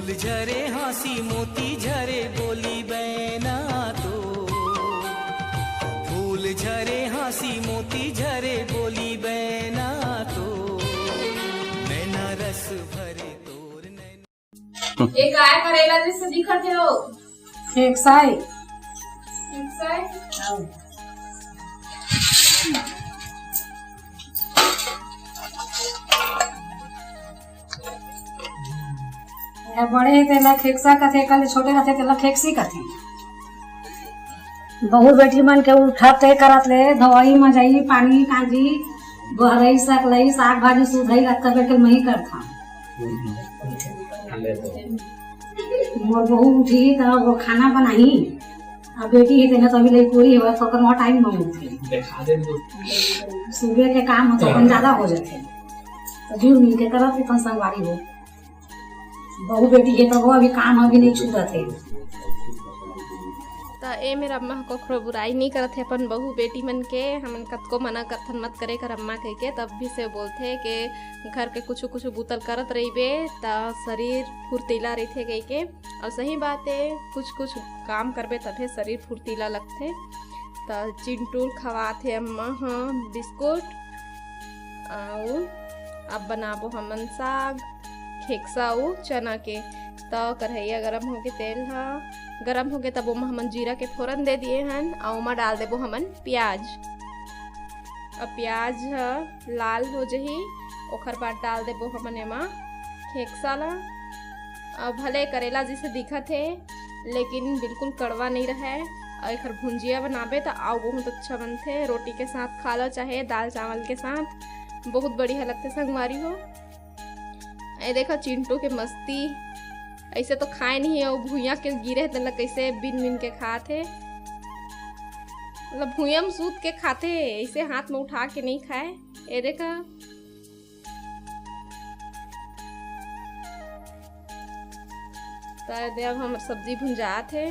फूल झरे हंसी मोती झरे बोली बैना तो, फूल झरे हंसी मोती झरे बोली बैना तो, नैना रस भरे तोर नैना। ये काय करेला जैसे दिखत हो? खेकसाई। बड़े तेला खेकसा कथे, कल छोटे रहते तेला खेकसी कथे। बहू बेटी मन के उठते करत ले दवाई में जाई पानी कांजी गहरई सकलई साग भाजी सुधई रखता बैठे मही करता। मोर बहू उठी तो वो खाना बनाई, अब बेटी है तेना तभी लई पूरी हो तो कर टाइम में उठे सुबह के काम तो अपन ज्यादा हो जाते तो जुड़ मिल के करत अपन संगवारी हो। बहू बेटी है तो वो अभी काम अभी नहीं छूटत है। तो ए मेरा अम्मा को बुराई नहीं करते अपन बहू बेटी मन के, हमन कतको मना करथन मत करे कर अम्मा कह के, तब भी से बोलते कि घर के कुछ कुछ बुतल करत रहिबे तो शरीर फुर्तीला रहते कह के। और सही बात है, कुछ कुछ काम करबे तभे शरीर फुर्तीला लगते। तो चिंटूल खवाते अम्मा हाँ बिस्कुट, और अब बनाबो हमन साग खेकसा चना के। तो कढ़ैया गरम होके तेल गरम हो गए तब ओमा हमन जीरा के फोरन दे दिए हन, और ओमा डाल देबो हमन प्याज। अब प्याज लाल हो जही ओखर बाद डाल देबो हमन एमा खेकसा ला। अब भले करेला जैसे दिखत है लेकिन बिल्कुल कड़वा नहीं रहे, और एखर भुंजिया बनाबे तो आओ बहुत अच्छा बनते। रोटी के साथ खा लो चाहे दाल चावल के साथ, बहुत बढ़िया लगते संगवारी हो। ये देखो चिंटू के मस्ती, ऐसे तो खाए नहीं है, वो भूया के गिरे थे कैसे बिन बिन के खाते, मतलब भूया में सूत के खाते, ऐसे हाथ में उठा के नहीं खाए। ये देखा तो अब हम सब्जी भुंजात है,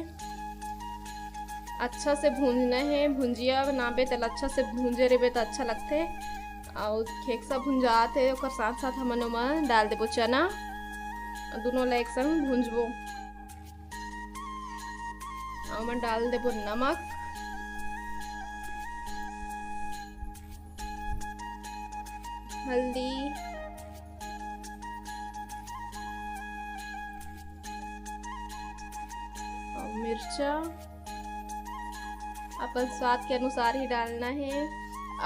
अच्छा से भूंजना है। भुंजिया बनाबे तो अच्छा से भूंजे रहे तो अच्छा लगते। और खेकसा भुंजात है, और साथ साथ हमन ओमा डाल देबो चना, दोनों ला एक संग भूंजबो। और मैं डाल देबो नमक, हल्दी, और मिर्चा अपन स्वाद के अनुसार ही डालना है।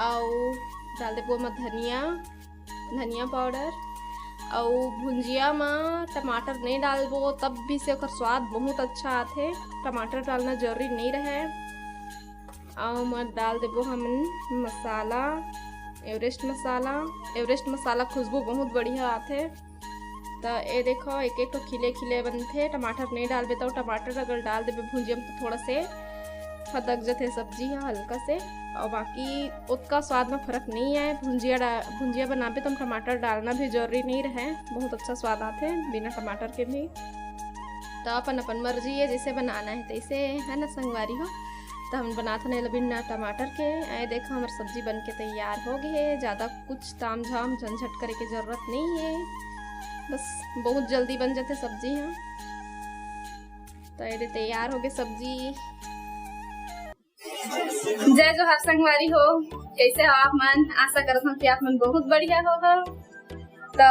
और डाल देबो में धनिया पाउडर। और भुंजिया में टमाटर नहीं डालबो तब भी से ओकर स्वाद बहुत अच्छा आते, टमाटर डालना जरूरी नहीं रहे। और मैं डाल देबो हमन मसाला, एवरेस्ट मसाला खुशबू बहुत बढ़िया आते। तो ये देखो एक एक तो खिले खिले बनते, टमाटर नहीं डालबे तो टमाटर अगर डाल देबे भुंजिया में तो थोड़ा से फदक जाते सब्जी है हल्का से, और बाकी उसका स्वाद में फ़र्क नहीं है। भुंजिया बनाबे तो हम टमाटर डालना भी जरूरी नहीं रहे, बहुत अच्छा स्वाद आते हैं बिना टमाटर के भी। तो अपन मर्जी है जैसे बनाना है तैसे है ना संगवारी हो। तो हम बनाते नहीं बिना टमाटर के। आए देखो हमारी सब्जी बन के तैयार हो गई है, ज़्यादा कुछ ताम झाम झंझट करे की ज़रूरत नहीं है, बस बहुत जल्दी बन जाते सब्जी हैं। तो ये तैयार हो गई सब्जी। जय जोहार संगवारी हो, कैसे हो आप मन? आशा करत हूँ कि आप मन बहुत बढ़िया हो। तो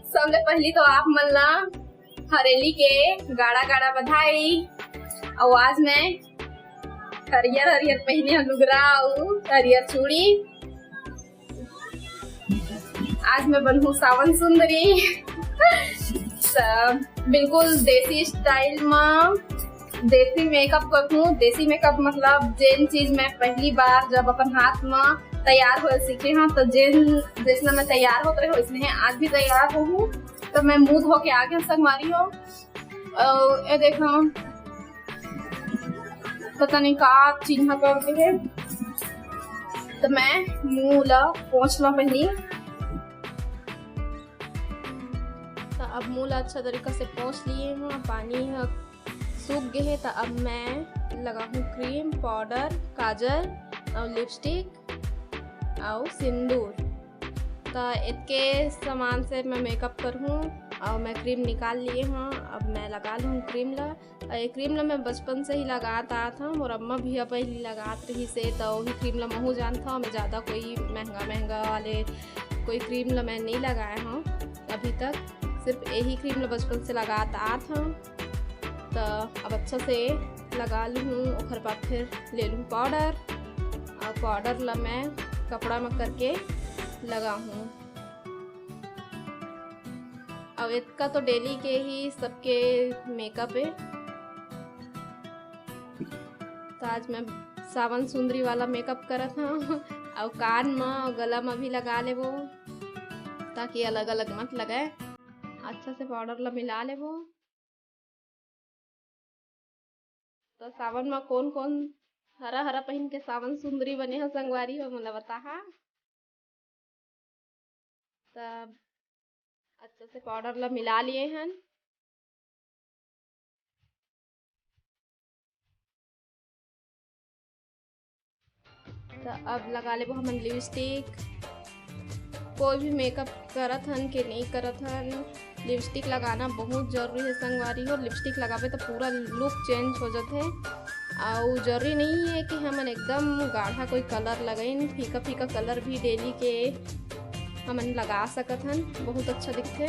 सबले पहली तो आप मन ला हरेली के गाड़ा गाड़ा बधाई। और आज मैं हरियर हरियर पहने लुगरा और हरियर चूड़ी, आज मैं बनहूँ सावन सुंदरी। बिल्कुल देसी स्टाइल में देसी मेकअप करूँ। देसी मेकअप मतलब जेन चीज मैं पहली बार जब अपन हाथ में तैयार हो सीखे हाँ, तो जेन जैसे मैं तैयार होते रहे वैसे आज भी तैयार हूँ। तो मैं मुँह धो के आगे संगवारी हो। ये देखो पता नहीं का चिन्ह करके है, तो मैं मुँह ला पोंछ ला पहली। तो अब मुँह ला अच्छा तरीका से पोंछ लिए हूँ, पानी सूख गए है। तो अब मैं लगाऊँ क्रीम, पाउडर, काजल और लिपस्टिक और सिंदूर। तो इसके सामान से मैं मेकअप करूँ। और मैं क्रीम निकाल लिए हाँ। अब मैं लगा लूँ क्रीम ला। ये क्रीम ला मैं बचपन से ही लगाता आया था और अम्मा भी पहले लगात रही से, तो वही क्रीम ला महू जान था। मैं ज़्यादा कोई महंगा वाले कोई क्रीम ला मैं नहीं लगाया हूँ अभी तक, सिर्फ यही क्रीम ला बचपन से लगाता आया था। तो अब अच्छा से लगा लूँ, और बाद फिर ले लूँ पाउडर, और पाउडर ला मैं कपड़ा में करके लगा हूँ। अब इसका तो डेली के ही सबके मेकअप है। तो आज मैं सावन सुंदरी वाला मेकअप करत हूँ, और कान में और गला में भी लगा ले वो, ताकि अलग अलग मत लगे। अच्छा से पाउडर ला मिला ले वो। तो सावन में कौन कौन हरा हरा पहन के सावन सुंदरी बने हैं संगवारी हो मुला बता। तब अच्छे से पाउडर ला मिला लिए हैं। तो अब लगा ले हमन लिपस्टिक। कोई भी मेकअप करत हन कि नहीं करत हन, लिपस्टिक लगाना बहुत जरूरी है संगवारी हो। लिपस्टिक लगावे तो पूरा लुक चेंज हो जाते है। और जरूरी नहीं है कि हमन एकदम गाढ़ा कोई कलर लगाइन, फीका फीका कलर भी डेली के हमन लगा सकत हन, बहुत अच्छा दिखते।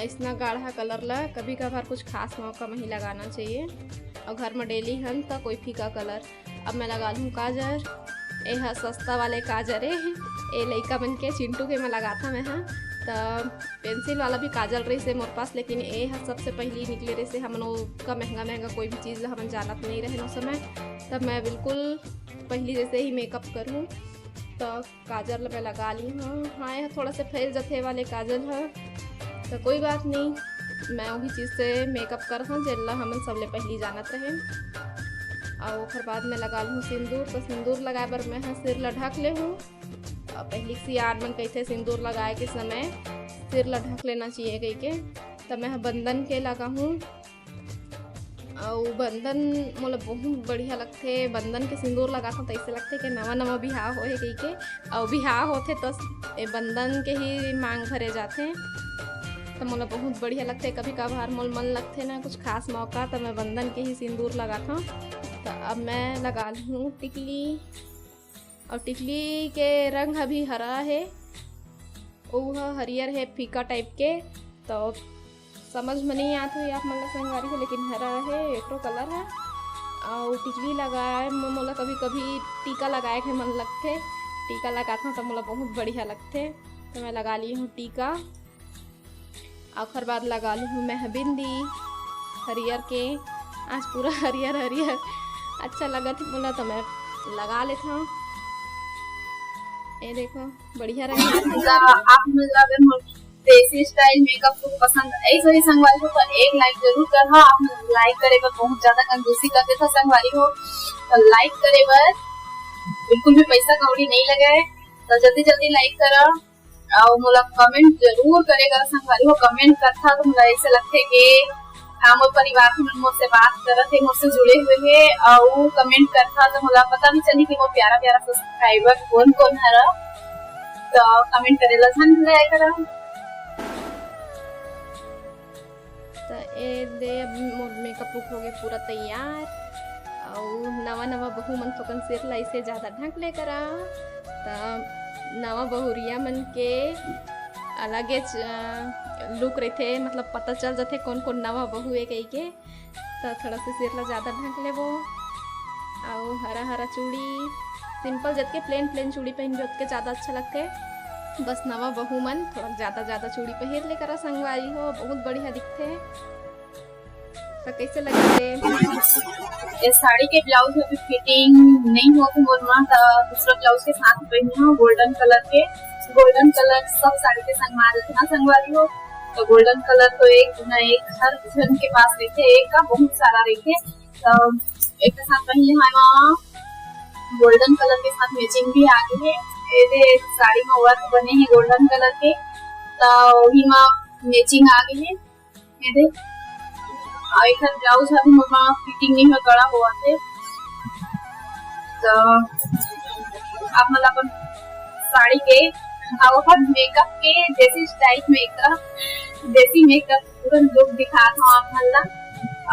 इतना गाढ़ा कलर ला कभी कभार कुछ खास मौका में ही लगाना चाहिए, और घर में डेली हन तो कोई फीका कलर। अब मैं लगा लूँ काजर। यह सस्ता वाले काजर है, ये लइका बन के चिंटू के मैं लगाता मैं हाँ। तो पेंसिल वाला भी काजल रही से मोर पास, लेकिन ये सबसे पहली निकले रही से हमन का महंगा कोई भी चीज़ हमन जानत नहीं रहे उस समय। तब मैं बिल्कुल पहली जैसे ही मेकअप करूँ। तो काजल मैं लगा ली हूँ। हाँ यह थोड़ा से फैल जाते वाले काजल है, तो कोई बात नहीं, मैं वही चीज़ से मेकअप करत हूँ जेला हमन सबले पहली जानत रहे। और ओकर बाद में लगा लूँ सिंदूर। तो सिंदूर लगाए पर मैं सिर ला ढक ले हूँ। और पहली सियार मन कहते सिंदूर लगाए के समय सिर ला ढक लेना चाहिए कह के। तब मैं बंधन के लगा हूँ, और बंधन मोला बहुत बढ़िया लगते। बंधन के सिंदूर लगाता तो ऐसे लगते कि नवा नवा बिहाव होए कह के, और बिहाव होते तो बंधन के ही मांग भरे जाते, तो मोला बहुत बढ़िया लगते। कभी कभार मोल मन लगते ना कुछ खास मौका, तो मैं बंधन के ही सिंदूर लगाता हूँ। तो अब मैं लगा लूँ टिकली। और टिकली के रंग अभी हरा है, वो हरियर है फीका टाइप के, तो समझ में नहीं आता है आप मतलब संगवारी हो, लेकिन हरा है एक कलर है। और टिकली लगाए मोला कभी कभी टीका लगाए के मन लगते, टीका लगाता हूँ तो मोला बहुत बढ़िया लगते। तो मैं लगा ली हूँ टीका। आखिर बाद लगा ली हूँ मैं बिंदी हरियर के। आज पूरा हरियर हरियर अच्छा लगा था बोला, तो मैं लगा लेता हूँ। ये देखो बढ़िया रंग। आप मतलब देसी स्टाइल मेकअप को पसंद ऐसे ही संगवारी हो तो एक लाइक जरूर कर। हाँ आप लाइक करे पर बहुत ज्यादा कंजूसी करते था संगवारी हो, तो लाइक करे पर बिल्कुल भी पैसा कौड़ी नहीं लगाए, तो जल्दी जल्दी लाइक करा। और मोला कमेंट जरूर करेगा संगवारी हो। कमेंट करता तो मुझे ऐसे लगते कि मोर परिवार के मुझसे बात करत है, मुझसे जुड़े हुए है। और कमेंट करता तो मुझे पता भी चली कि वो प्यारा प्यारा सब्सक्राइबर कौन कौन है, तो कमेंट करेला ध्यान भुलाया करा। तो ये दे मोर मेकअप लुक हो गया पूरा तैयार। और नवा नवा बहू मन थोकन सिर ला इसे ज़्यादा ढक ले करा। तो नवा बहुरिया मन के अलगे लुक रहते, मतलब पता चल जाते कौन कौन नवा बहू है कही के। तो थोड़ा सा सिर ला ज़्यादा ढक ले वो। और हरा हरा चूड़ी सिंपल जब के प्लेन चूड़ी पहन भी के ज़्यादा अच्छा लगते। बस नवा बहू मन थोड़ा ज़्यादा चूड़ी पहन ले करा संगवारी हो, बहुत बढ़िया दिखते। तो कैसे लगे ये साड़ी के ब्लाउज अभी फिटिंग नहीं हो तो बोलना, तो दूसरा ब्लाउज के साथ पहनी हो गोल्डन कलर के। गोल्डन कलर सब साड़ी के संग मार देते ना संगवारी हो, तो गोल्डन कलर तो एक न एक हर जन के पास रहते, एक का बहुत सारा रहते। तो एक के साथ पहले हम गोल्डन कलर के साथ मैचिंग भी आ गई है। ये साड़ी में वर्क बने हैं गोल्डन कलर के, तो वही में मैचिंग आ गई है। ये देख और एक ब्लाउज अभी मम्मा फिटिंग नहीं हो कड़ा हुआ थे। तो आप मतलब साड़ी के और मेकअप के देसी स्टाइल मेकअप, देसी मेकअप पूरा लुक दिखा था आप हल्ला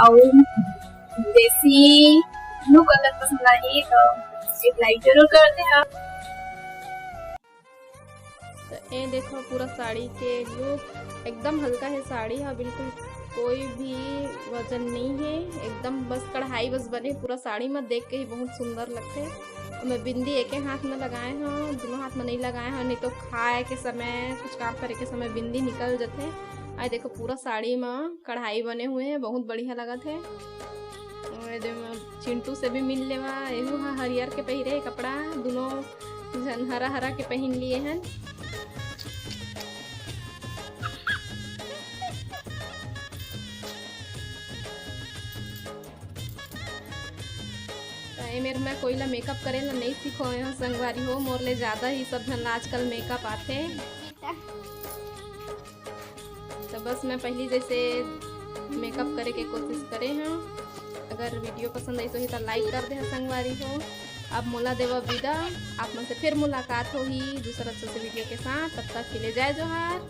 और देसी लुक अगर पसंद आई तो एक लाइक जरूर करते हैं। तो ये देखो पूरा साड़ी के लुक एकदम हल्का है साड़ी है, बिल्कुल कोई भी वजन नहीं है, एकदम बस कढ़ाई बस बने पूरा साड़ी में देख के ही बहुत सुंदर लगते हैं। और मैं बिंदी एक हाथ में लगाए हैं, दोनों हाथ में नहीं लगाए हैं, नहीं तो खाए के समय कुछ काम करे के समय बिंदी निकल जाते हैं। आई देखो पूरा साड़ी में कढ़ाई बने हुए हैं, बहुत बढ़िया लगा थे। चिंटू से भी मिल लेवा, एहू हरियर के पहिरे कपड़ा, दोनों जन हरा हरा के पहन लिए हैं। मेरे में कोई ला मेकअप करे ला नहीं सीखो यहाँ संगवारी हो, मोर ले ज्यादा ही सब जन आजकल मेकअप आते। तो बस मैं पहली जैसे मेकअप करे के कोशिश करे हैं। अगर वीडियो पसंद आई तो लाइक कर दे संगवारी हो। अब मोला देवा विदा, आप मन से फिर मुलाकात होगी दूसरा अच्छे से वीडियो के साथ। तब तक के लिए जय जोहार,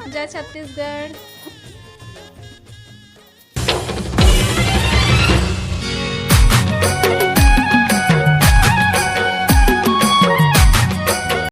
जय छत्तीसगढ़।